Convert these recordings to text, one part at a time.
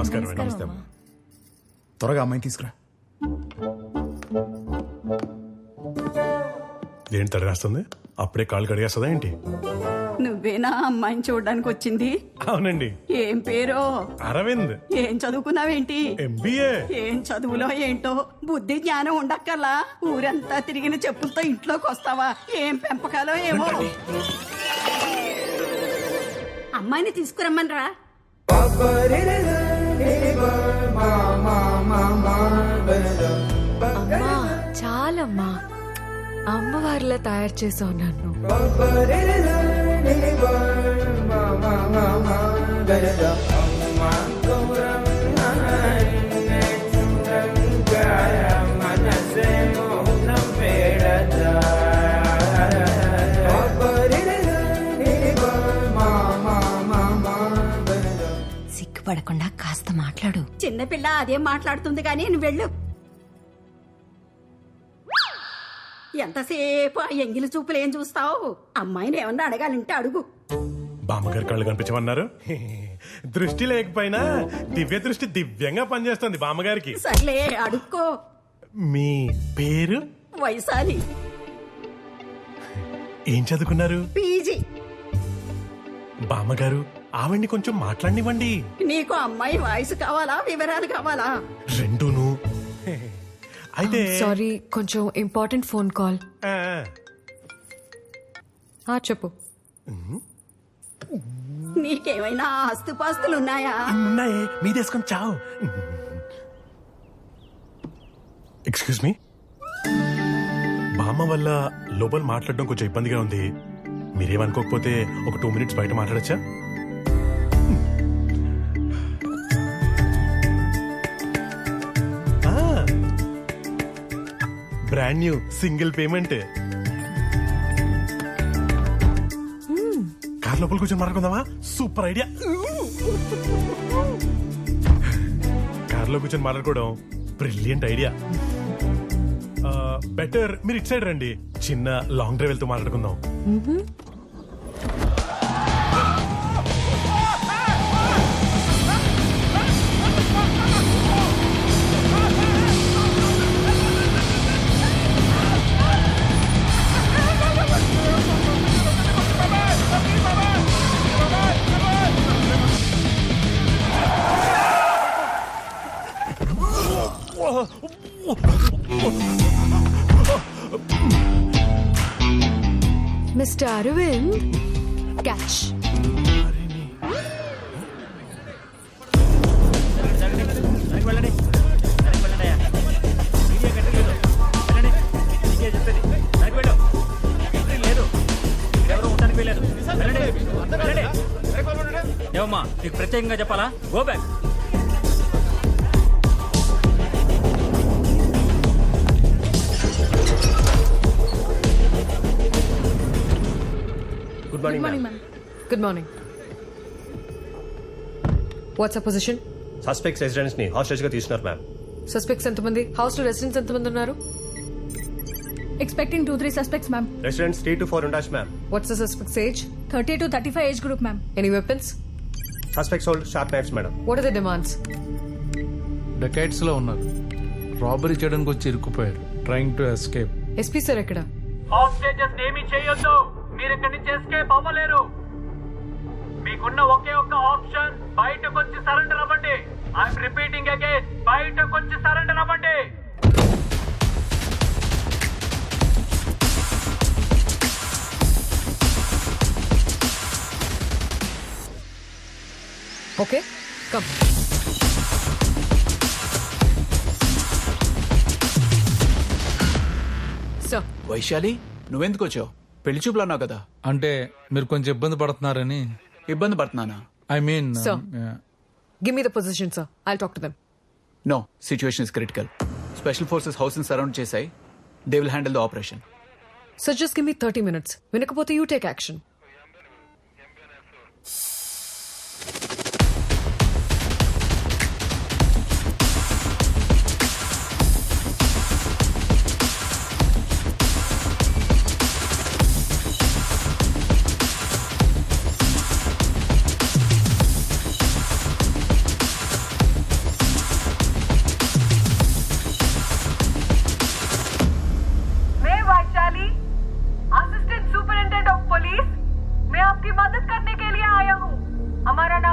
నమస్కారం అండి. నమస్తే అమ్మా. త్వరగా అమ్మాయిని తీసుకురా. ఏంటి తడి రాస్తుంది? అప్పుడే కాళ్ళు కడిగేస్తుందా ఏంటి? నువ్వేనా అమ్మాయిని చూడడానికి వచ్చింది? అవునండి. ఏం పేరో? అరవింద్. ఏం చదువుకున్నావేంటి? MBA. ఏం చదువులో ఏంటో బుద్ధి జ్ఞానం ఉండక్కర్లా. ఊరంతా తిరిగిన చెప్పులతో ఇంట్లోకి వస్తావా? ఏం పెంపకాలో ఏమో. అమ్మాయిని తీసుకురమ్మనరా. అమ్మా చాలమ్మా, అమ్మవారిలా తయారు చేసావు నన్ను. సిగ్గుపడకుండా కాస్త మాట్లాడు. చిన్నపిల్ల అదేం మాట్లాడుతుంది కానీ నువ్వు వెళ్ళు. ఎంతసేపు ఆ ఎంగిలి చూపులు ఏం చూస్తావు? అమ్మాయిని ఏమన్నా అడగాలంటే అడుగు. బామ్మగారు కళ్ళు కనిపించమన్నారు. దృష్టి లేకపోయినా దివ్య దృష్టి దివ్యంగా పనిచేస్తుంది బామ్మగారికి. సర్లే అడుక్కో. మీ పేరు? వైశాలి. ఏం చదువుకున్నారు? పీజీ. బామ్మగారు ఆవిడ్ని కొంచెం మాట్లాడినివ్వండి. నీకు అమ్మాయి వాయిస్ కావాలా, వివరాలు కావాలా? రెండూను. అయితే సారీ, కొంచెం ఇంపార్టెంట్ ఫోన్ కాల్. చెప్పు. నీకేమైనా ఆస్తుపాస్తులు ఉన్నాయా? ఉన్నాయే, మీదేసుకొని చావు. ఎక్స్క్యూజ్ మీ, బామ్మ వల్ల లోపల మాట్లాడడం కొంచెం ఇబ్బందిగా ఉంది. మీరేమనుకోకపోతే ఒక 2 minutes బయట మాట్లాడచ్చా? Brand new single payment. Car లోపల కూర్చొని మాట్లాడుకుందామా? Super idea. కార్ లో కూర్చొని మాట్లాడుకోవడం బ్రిలియంట్ ఐడియా. బెటర్ మీరు ఇటు సైడ్ రండి, చిన్న లాంగ్ డ్రైవ్ వెళ్తూ మాట్లాడుకుందాం. Mister Aravind, catch. ఏమమ్మా నీకు ప్రత్యేకంగా చెప్పాలా? Go back. Good morning. What's our position? Suspects residents ని హాస్టేజ్ గా తీసుకున్నారు మ్యామ్. సస్పెక్ట్స్ ఎంతమంది? హౌస్ లో రెసిడెంట్స్ ఎంతమంది ఉన్నారు? Expecting 2-3 suspects, ma'am. Residents 3 to 4 ఉండొచ్చు ma'am. What's the suspect's age? 30 to 35 age group, ma'am. Any weapons? Suspects hold sharp knives madam. What are the demands? డెకైడ్స్ లో ఉన్నారు. రాబరీ చేయడానికి వచ్చి ఇరుక్కుపోయారు. Trying to escape. SP sir ఎక్కడ? Hostages ఏమీ చేయొద్దు. మీరు ఇక్కడి నుంచి ఎస్కేప్ అవ్వలేరు. మీకున్న ఒకే ఒక్క ఆప్షన్ బయటకు వచ్చి సరెండర్ అవ్వండి. ఐఎమ్ రిపీటింగ్ అగైన్, బయటకు వచ్చి సరెండర్ అవ్వండి. Okay, come. Sir. వైశాలి, నువ్వెందుకు వచ్చావు? పెళ్లి చూపులు అన్నావు కదా. అంటే మీరు కొంచెం ఇబ్బంది పడుతున్నారని. ఇబ్బంది పడుతున్నానా? I mean Sir. Give me the position, sir. I'll talk to them. No, situation is critical. Special forces house ని సరౌండ్ చేశాయి. They will handle the operation. Sir, just give me 30 minutes. వినకపోతే you take action.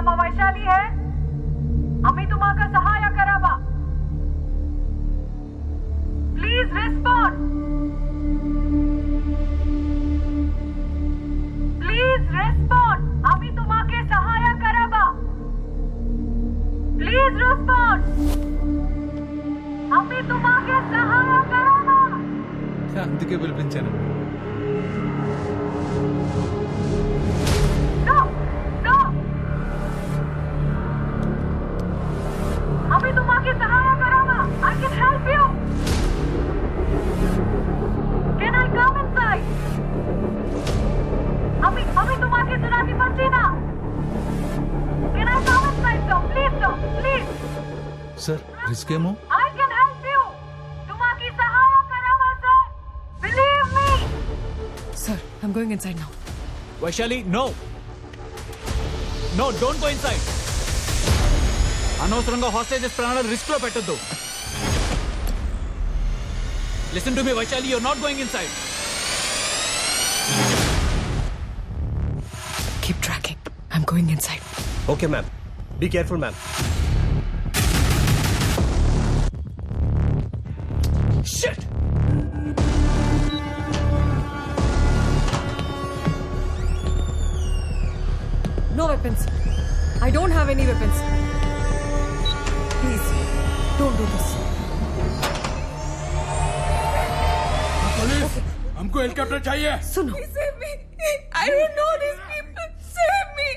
नाम वैशाली है. आम्ही तुम्हाला सहाय्य करावा. Please respond. Please respond. आम्ही तुम्हाला सहाय्य करावा. Please respond. आम्ही तुम्हाला सहाय्य करावा. అందుకే పిలిపించాను. No, no. आम्ही तुम्हाला सहाय्य करावा. I can help you. Can I come inside? आम्ही तुम्हाला सुनाती पडची ना. Can I come inside, sir? Please, sir. Please. Sir risk ఏమో. I can help you. तुम्हाला सहाय्य करावा, sir. Believe me. Sir, I'm going inside now. Vaishali no no don't go inside. అనవసరంగా hostages ప్రాణాలు రిస్క్ లో పెట్టొద్దు. Listen to me Vaishali, you're not going inside. Keep tracking. I'm going inside. Okay ma'am. Be careful ma'am. Shit. No weapons. I don't have any weapons. Please, don't do this. Police, हमको helicopter चाहिए. सुनो. Save me. I don't know these people. Save me.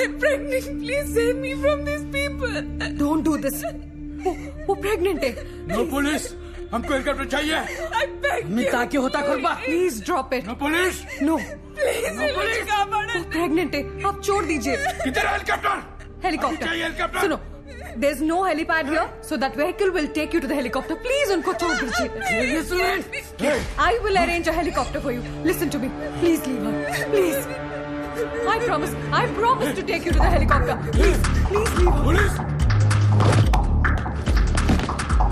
I'm pregnant. Please save me from these people. Don't do this. वो pregnant है. No police, हमको helicopter चाहिए. I beg you. ताकि होता खुरबा. Please drop it. No police. No. Please, मुझे कावड़. वो प्रेग्नेंट है. आप छोड़ दीजिए. किधर है हेलीकॉप्टर? हेलीकॉप्टर. चाहिए हेलीकॉप्टर. सुनो. There's no helipad here, so that vehicle will take you to the helicopter. Please, उनको छोड़ दीजिए. I will arrange a helicopter for you. Listen to me. Please leave her. Please. I promise to take you to the helicopter. Please leave her. Police.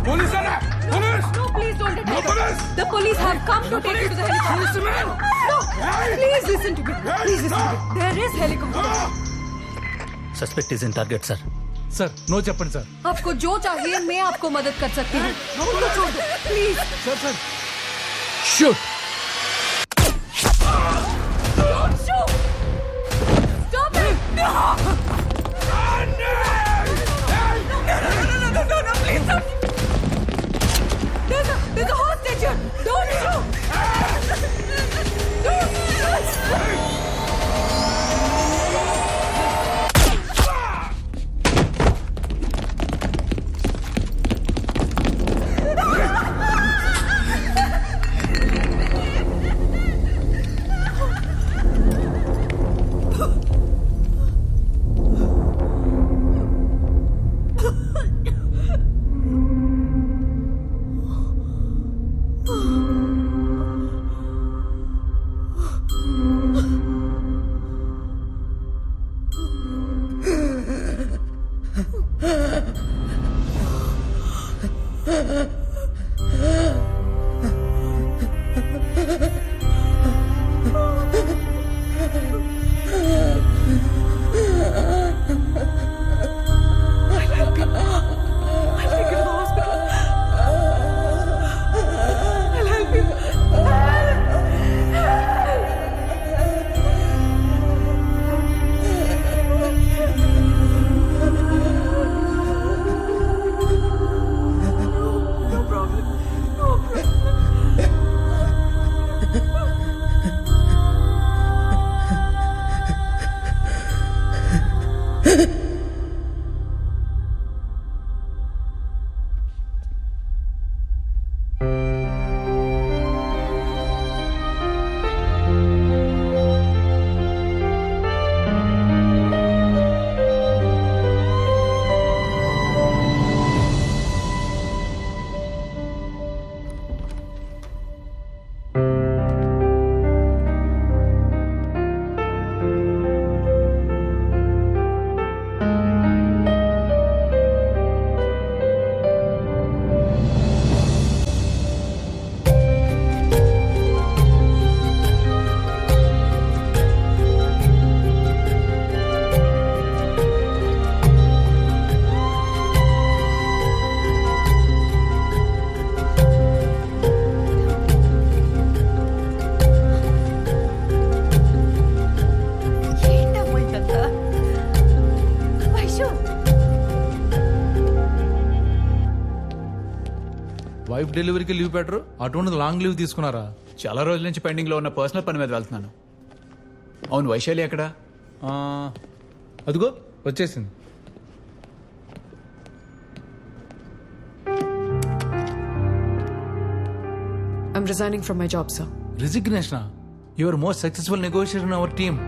Police है ना? Police. No, please don't attack her. police. The police have come to take you to the helicopter. No, please listen to me. Please listen to me. There is helicopter. Suspect is in target sir. Sir no చెప్పండి sir. आपको जो चाहिए मैं आपको मदद कर सकती हूँ. उनको छोड़ दो. Please. Sir sir shoot. Don't shoot. Stop it. No. No, please don't. There's a hostage here. Don't shoot. Don't. Wife డెలివరీకి లీవ్ పెట్టరు, అటువంటిది లాంగ్ లీవ్ తీసుకున్నారా? చాలా రోజుల నుంచి పెండింగ్ లో ఉన్న పర్సనల్ పని మీద వెళ్తున్నాను. అవును, వైశాలి ఎక్కడ? ఆ, అదిగో వచ్చేసింది. I'm resigning from my job, sir. Resignation? Your most successful negotiator in our team.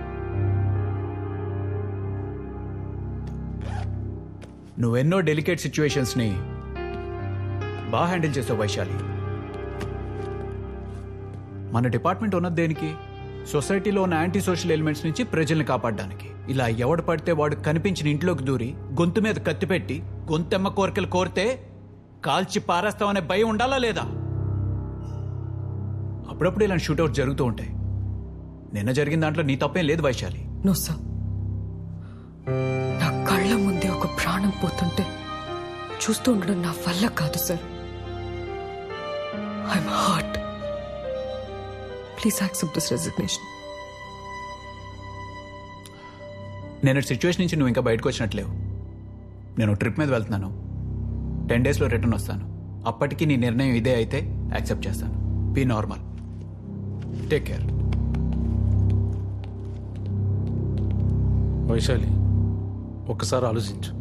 నువ్వెన్నో డెలికేట్ సిచ్యువేషన్స్ ని బాగా హ్యాండిల్ చేసావు వైశాలి. మన డిపార్ట్మెంట్ ఉన్నది దేనికి? సొసైటీలో ఉన్న యాంటీ సోషల్ ఎలిమెంట్స్ నుంచి ప్రజల్ని కాపాడడానికి. ఇలా ఎవడు పడితే వాడు కనిపించిన ఇంట్లోకి దూరి గొంతు మీద కత్తి పెట్టి గొంతెమ్మ కోరికలు కోరితే కాల్చి పారేస్తామనే భయం ఉండాలా లేదా? అప్పుడప్పుడు ఇలాంటి షూట్అవుట్ జరుగుతూ ఉంటాయి. నిన్న జరిగిన దాంట్లో నీ తప్పేం లేదు వైశాలి. No, sir. నా కళ్ళ ముందే ఒక ప్రాణం పోతుంటే చూస్తూ ఉండడం నా వల్ల కాదు sir. I'm hurt. Please accept this resignation. నేను సిచ్యువేషన్ నుంచి నువ్వు ఇంకా బయటకు వచ్చినట్లేవు. నేను ట్రిప్ మీద వెళ్తున్నాను. 10 daysలో రిటర్న్ వస్తాను. అప్పటికి నీ నిర్ణయం ఇదే అయితే యాక్సెప్ట్ చేస్తాను. Be normal. Take care. Vaishali, ఒక్కసారి ఆలోచించు.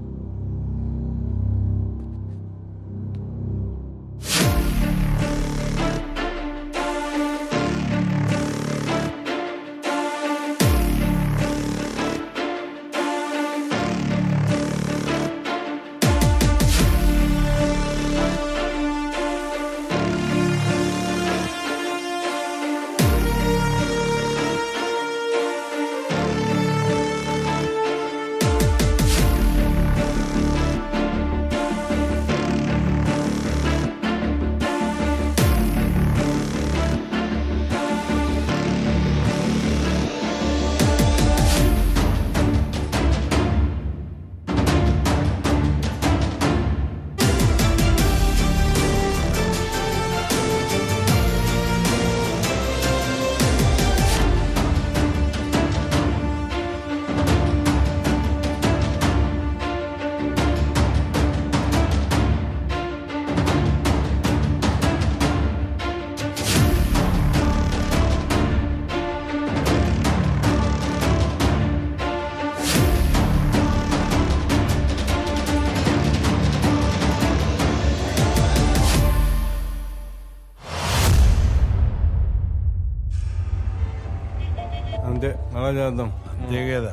అంతే, అలా చేద్దాం. అంతే కదా.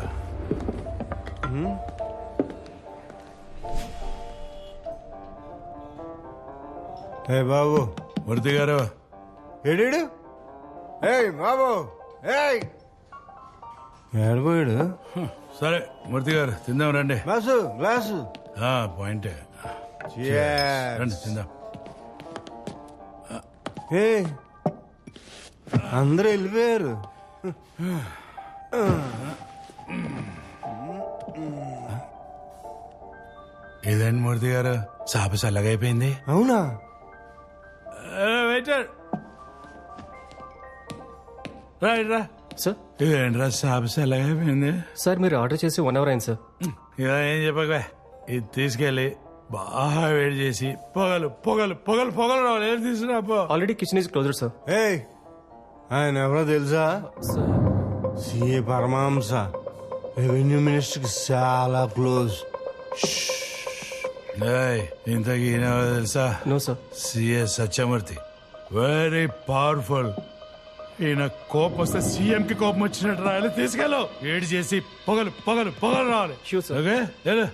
ఏ బాబు, మూర్తి గారు ఏడు. ఏయ్ బాబు, ఏయ్ ఏడిపోయాడు. సరే మూర్తి గారు తిందాం రండి. Glass glass. పాయింటే రండి తిందాం. ఏ అందరూ వెళ్ళిపోయారు. ఇదేంటి మూర్తి గారు, చాప చల్లగైపోయింది. అవునా? వెయిటర్ రా. సార్ ఇదేంట్రా చాప చల్లగైపోయింది? సార్ మీరు ఆర్డర్ చేసి 1 hour అయింది సార్. ఇక ఏం చెప్పగా, ఇది తీసుకెళ్ళి బాగా వేడి చేసి పొగలు పొగలు పొగలు పొగలు రావాలి. ఏం తీసుకురా పో. Already kitchen is closed sir. ఏయ్ ఆయన ఎవరో తెలుసా? సిఏ పరమహంస, రెవెన్యూ మినిస్టర్ కి చాలా క్లోజ్. ఇంతకీ ఈయన తెలుసా? No sir. CA Satyamurthy, very powerful. ఈయన కోపం వస్తే సీఎం కి కోపం వచ్చినట్టు రాయాలి. తీసుకెళ్ళు, వేడి చేసి పొగలు పొగలు పొగలు రావాలి. ఓకే,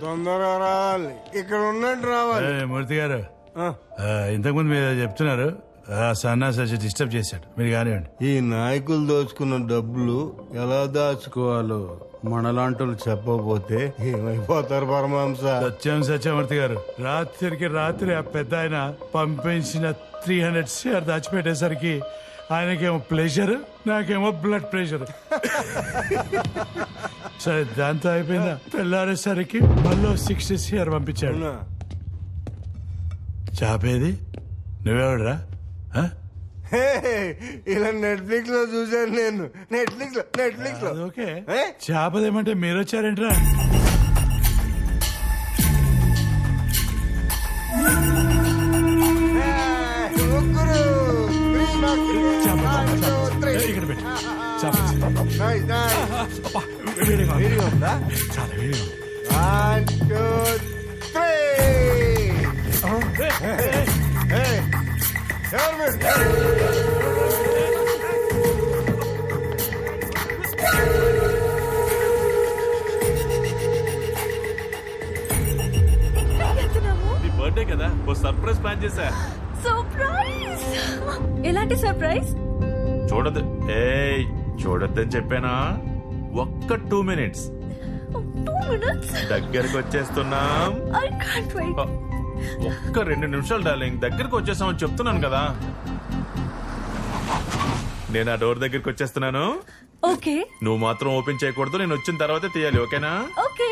తొందరగా రావాలి, ఇక్కడ ఉన్నట్టు రావాలి. మూర్తి గారు, ఇంతకుముందు మీరు చెప్తున్నారు సన్నాసి వచ్చి డిస్టర్బ్ చేశాడు, మీరు కానివ్వండి. ఈ నాయకులు దోచుకున్న డబ్బులు ఎలా దాచుకోవాలో మనలాంటి చెప్పకపోతే ఏమైపోతారు పరమహంస? సత్యమూర్తి గారు, రాత్రికి రాత్రి ఆ పెద్ద ఆయన పంపించిన 300 షేర్ దాచిపెట్టేసరికి ఆయనకేమో ప్రెషర్, నాకేమో బ్లడ్ ప్రెషర్. సరే దాంతో అయిపోయిందా? తెల్లారేసరికి మళ్ళీ 60 షేర్ పంపించాడు. చాపేది నువ్వెవడరా? ఇలా నెట్ఫ్లిక్స్ లో చూసాను నేను. నెట్ఫ్లిక్స్ లో ఓకే, చేపదేమంటే మీరు వచ్చారేంట్రా? నైస్ నైస్ వేడిగా ఉంది. వేడిగా ఉందా చాలా వేడిగా ఉంది. 1 2 3 Hey, ఎవరు మీరు? నీ బర్త్డే కదా ఓ సర్ప్రైజ్ ప్లాన్ చేశా. సర్ప్రైజ్. ఎలాంటి సర్ప్రైజ్? చూడదు ఏయ్ చూడొద్దని చెప్పానా. ఒక్క 2 minutes 2 minutes. దగ్గరకు వచ్చేస్తున్నాం. I can't wait. ఒక్క 2 నిమిషాలు డార్లింగ్, దగ్గరకు వచ్చేసామని చెప్తున్నాను కదా. నేను ఆ డోర్ దగ్గరికి వచ్చేస్తున్నాను. ఓకే నువ్వు మాత్రం ఓపెన్ చేయకూడదు, నేను వచ్చిన తర్వాతే తీయాలి, ఓకేనా? Okay.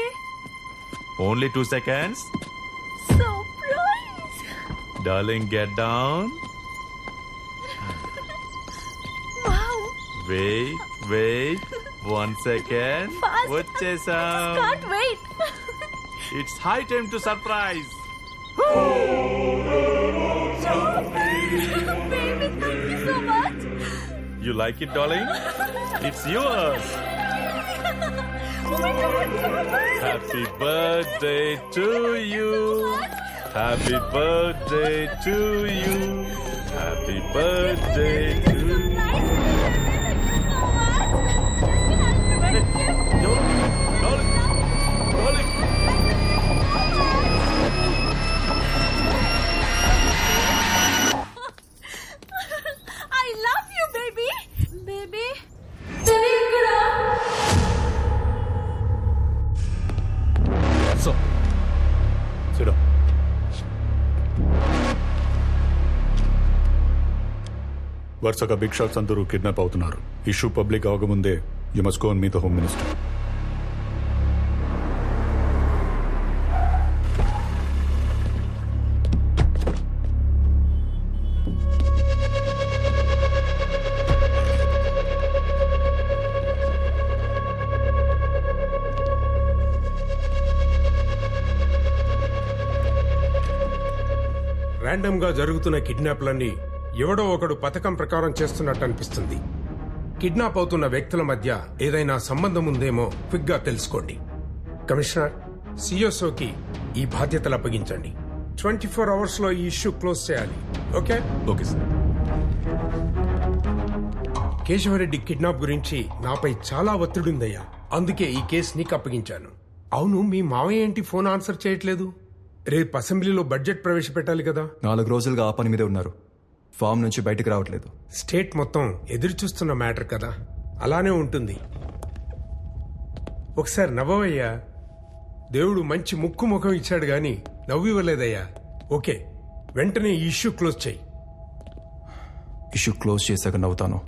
Only 2 seconds. Surprise. Darling get down. Wow. Wait 1 second. Fast. వచ్చేసాం. Can't wait. It's high time to surprise. Baby, thank you so much. You like it, darling? It's yours. Oh my God. Happy birthday to you. Happy birthday to you. Happy birthday to you. I love you, baby. Baby. So సిడో వరుసగా big shots అందరూ kidnap అవుతున్నారు. Issue public అవకముందే you must go and meet the home minister. Random గా జరుగుతున్న కిడ్నాప్లన్నీ ఎవడో ఒకడు పథకం ప్రకారం చేస్తున్నట్టు అనిపిస్తుంది. కిడ్నాప్ అవుతున్న వ్యక్తుల మధ్య ఏదైనా సంబంధం ఉందేమో క్విక్ గా తెలుసుకోండి. కమిషనర్, సిఎస్ఓకి ఈ బాధ్యతలు అప్పగించండి. 24 hours లో ఈ ఇష్యూ క్లోజ్ చేయాలి. Okay? Okay sir. Keshava Reddy kidnap గురించి నాపై చాలా ఒత్తిడుందయ్యా. అందుకే ఈ కేసు నీకు అప్పగించాను. అవును, మీ మావయ్య ఏంటి ఫోన్ ఆన్సర్ చేయట్లేదు? రేపు అసెంబ్లీలో బడ్జెట్ ప్రవేశపెట్టాలి కదా. 4 రోజులుగా ఆ పని మీదే ఉన్నారు. ఫామ్ నుంచి బయటకు రావట్లేదు. స్టేట్ మొత్తం ఎదురు చూస్తున్న మ్యాటర్ కదా, అలానే ఉంటుంది. ఒకసారి నవ్వవయ్యా. దేవుడు మంచి ముక్కు ముఖం ఇచ్చాడు గాని నవ్వు ఇవ్వలేదయ్యా. ఓకే, వెంటనే ఈ ఇష్యూ క్లోజ్ చేయి. ఇష్యూ క్లోజ్ చేశాక నవ్వుతాను.